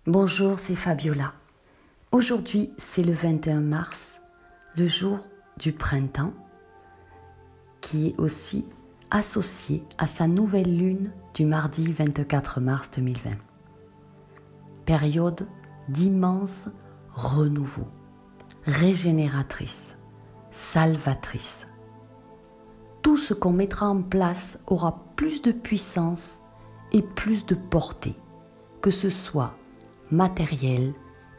Bonjour, c'est Fabiola. Aujourd'hui, c'est le 21 mars, le jour du printemps, qui est aussi associé à sa nouvelle lune du mardi 24 mars 2020. Période d'immense renouveau, régénératrice, salvatrice. Tout ce qu'on mettra en place aura plus de puissance et plus de portée, que ce soit matériel,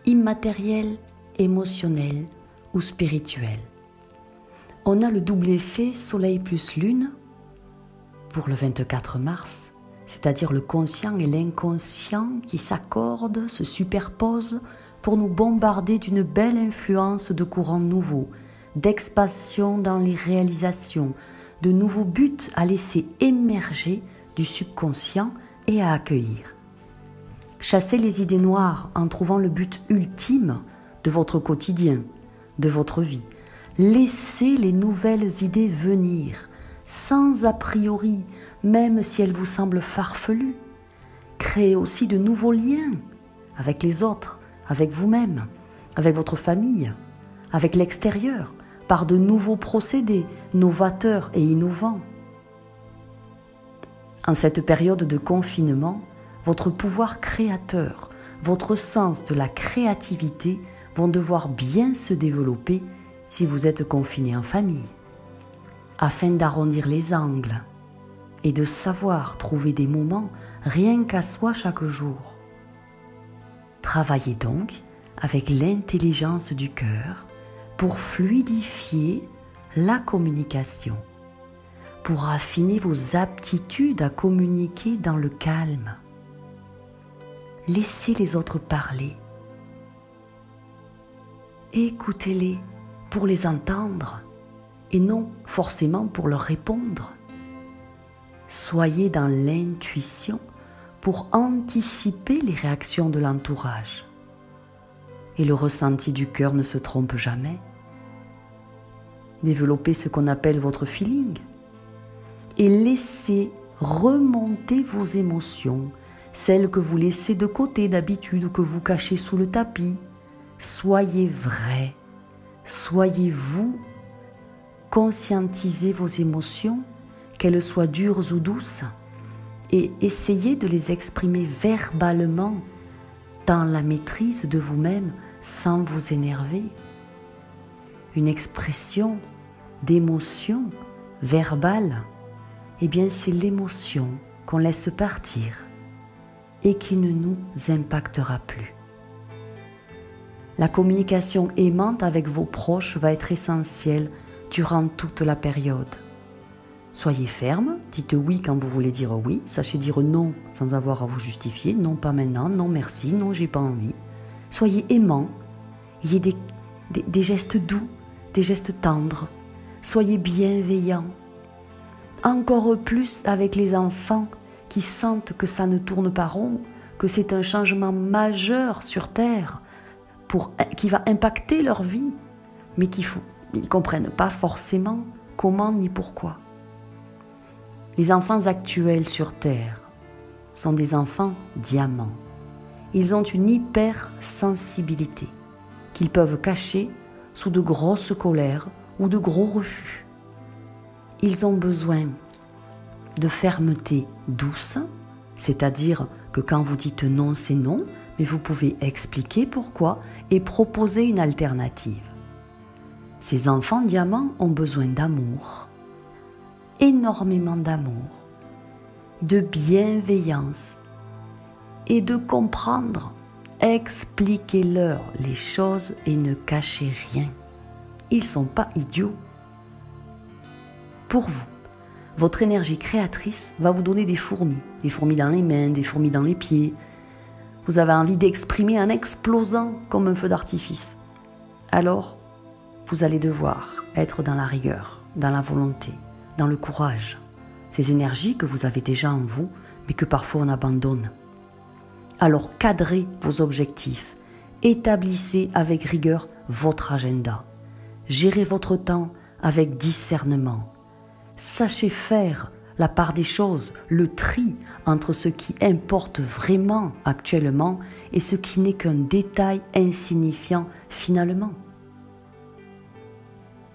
immatériel, émotionnel ou spirituel. On a le double effet Soleil plus Lune pour le 24 mars, c'est-à-dire le conscient et l'inconscient qui s'accordent, se superposent pour nous bombarder d'une belle influence de courants nouveaux, d'expansion dans les réalisations, de nouveaux buts à laisser émerger du subconscient et à accueillir. Chassez les idées noires en trouvant le but ultime de votre quotidien, de votre vie. Laissez les nouvelles idées venir, sans a priori, même si elles vous semblent farfelues. Créez aussi de nouveaux liens avec les autres, avec vous-même, avec votre famille, avec l'extérieur, par de nouveaux procédés novateurs et innovants. En cette période de confinement, votre pouvoir créateur, votre sens de la créativité vont devoir bien se développer si vous êtes confiné en famille, afin d'arrondir les angles et de savoir trouver des moments rien qu'à soi chaque jour. Travaillez donc avec l'intelligence du cœur pour fluidifier la communication, pour affiner vos aptitudes à communiquer dans le calme. Laissez les autres parler. Écoutez-les pour les entendre et non forcément pour leur répondre. Soyez dans l'intuition pour anticiper les réactions de l'entourage. Et le ressenti du cœur ne se trompe jamais. Développez ce qu'on appelle votre feeling et laissez remonter vos émotions, celles que vous laissez de côté d'habitude ou que vous cachez sous le tapis. Soyez vrai, soyez vous, conscientisez vos émotions, qu'elles soient dures ou douces, et essayez de les exprimer verbalement dans la maîtrise de vous-même sans vous énerver. Une expression d'émotion verbale, eh bien c'est l'émotion qu'on laisse partir et qui ne nous impactera plus. La communication aimante avec vos proches va être essentielle durant toute la période. Soyez ferme, dites oui quand vous voulez dire oui, sachez dire non sans avoir à vous justifier, non pas maintenant, non merci, non j'ai pas envie. Soyez aimant, ayez des gestes doux, des gestes tendres, soyez bienveillant. Encore plus avec les enfants qui sentent que ça ne tourne pas rond, que c'est un changement majeur sur Terre qui va impacter leur vie, mais qu'ils ne comprennent pas forcément comment ni pourquoi. Les enfants actuels sur Terre sont des enfants diamants. Ils ont une hypersensibilité qu'ils peuvent cacher sous de grosses colères ou de gros refus. Ils ont besoin de fermeté douce, c'est-à-dire que quand vous dites non, c'est non, mais vous pouvez expliquer pourquoi et proposer une alternative. Ces enfants diamants ont besoin d'amour, énormément d'amour, de bienveillance et de comprendre. Expliquez-leur les choses et ne cachez rien. Ils ne sont pas idiots. Pour vous, votre énergie créatrice va vous donner des fourmis dans les mains, des fourmis dans les pieds. Vous avez envie d'exprimer en explosant comme un feu d'artifice. Alors, vous allez devoir être dans la rigueur, dans la volonté, dans le courage. Ces énergies que vous avez déjà en vous, mais que parfois on abandonne. Alors cadrez vos objectifs, établissez avec rigueur votre agenda, gérez votre temps avec discernement. Sachez faire la part des choses, le tri entre ce qui importe vraiment actuellement et ce qui n'est qu'un détail insignifiant finalement.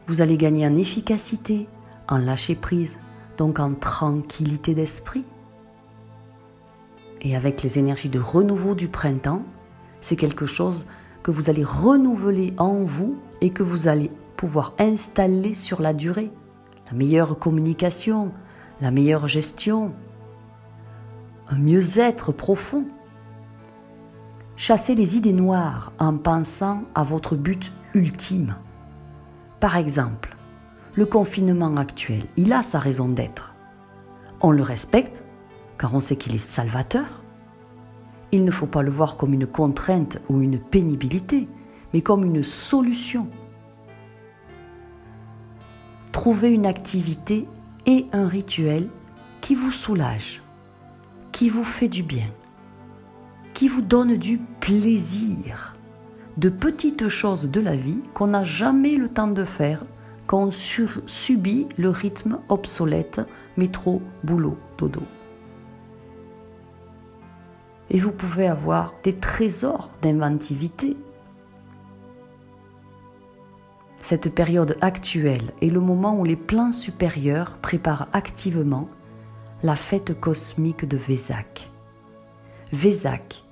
Vous allez gagner en efficacité, en lâcher-prise, donc en tranquillité d'esprit. Et avec les énergies de renouveau du printemps, c'est quelque chose que vous allez renouveler en vous et que vous allez pouvoir installer sur la durée. La meilleure communication, la meilleure gestion, un mieux-être profond. Chassez les idées noires en pensant à votre but ultime. Par exemple, le confinement actuel, il a sa raison d'être. On le respecte, car on sait qu'il est salvateur. Il ne faut pas le voir comme une contrainte ou une pénibilité, mais comme une solution. Trouvez une activité et un rituel qui vous soulage, qui vous fait du bien, qui vous donne du plaisir, de petites choses de la vie qu'on n'a jamais le temps de faire quand on subit le rythme obsolète, métro, boulot, dodo. Et vous pouvez avoir des trésors d'inventivité. Cette période actuelle est le moment où les plans supérieurs préparent activement la fête cosmique de Vesak. Vesak,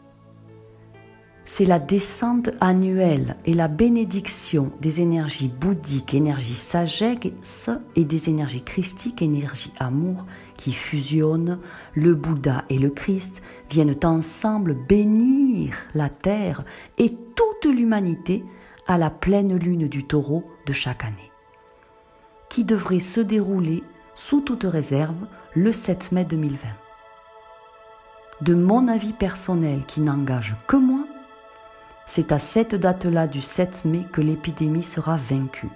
c'est la descente annuelle et la bénédiction des énergies bouddhiques, énergie sagesse et des énergies christiques, énergie amour, qui fusionnent. Le Bouddha et le Christ viennent ensemble bénir la terre et toute l'humanité à la pleine lune du taureau de chaque année, qui devrait se dérouler sous toute réserve le 7 mai 2020. De mon avis personnel qui n'engage que moi, c'est à cette date-là du 7 mai que l'épidémie sera vaincue.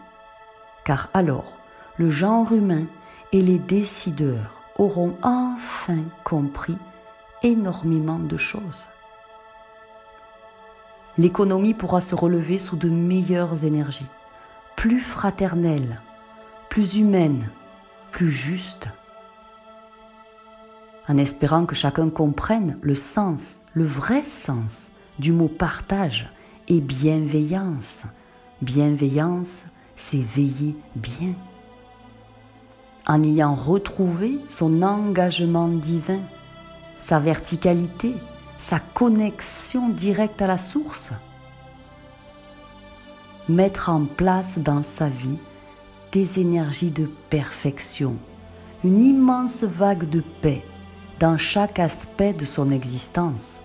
Car alors, le genre humain et les décideurs auront enfin compris énormément de choses. L'économie pourra se relever sous de meilleures énergies, plus fraternelles, plus humaines, plus justes, en espérant que chacun comprenne le sens, le vrai sens du mot partage et bienveillance. Bienveillance, c'est veiller bien. En ayant retrouvé son engagement divin, sa verticalité, sa connexion directe à la source. Mettre en place dans sa vie des énergies de perfection, une immense vague de paix dans chaque aspect de son existence.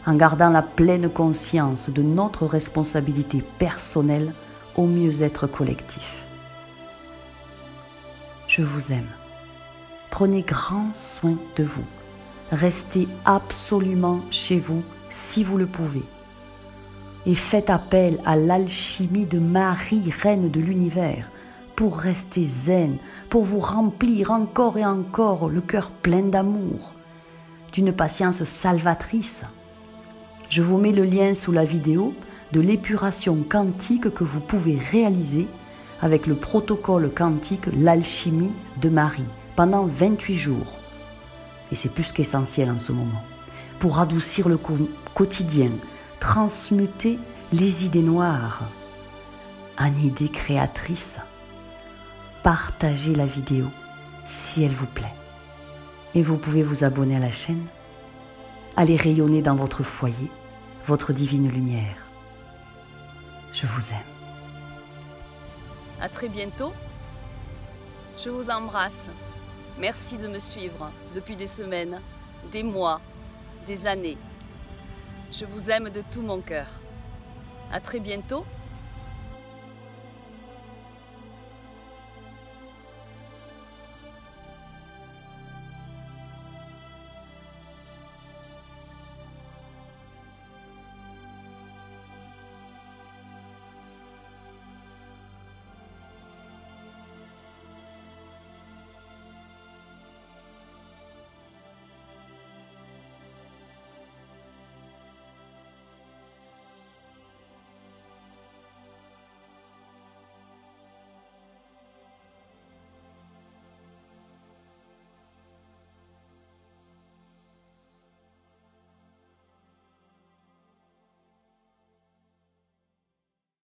En gardant la pleine conscience de notre responsabilité personnelle au mieux-être collectif. Je vous aime. Prenez grand soin de vous. Restez absolument chez vous si vous le pouvez. Et faites appel à l'alchimie de Marie, reine de l'univers, pour rester zen, pour vous remplir encore et encore le cœur plein d'amour, d'une patience salvatrice. Je vous mets le lien sous la vidéo de l'épuration quantique que vous pouvez réaliser avec le protocole quantique L'Alchimie de Marie pendant 28 jours. Et c'est plus qu'essentiel en ce moment. Pour adoucir le quotidien, transmuter les idées noires en idées créatrices. Partagez la vidéo si elle vous plaît. Et vous pouvez vous abonner à la chaîne. Allez rayonner dans votre foyer, votre divine lumière. Je vous aime. À très bientôt. Je vous embrasse. Merci de me suivre depuis des semaines, des mois, des années. Je vous aime de tout mon cœur. À très bientôt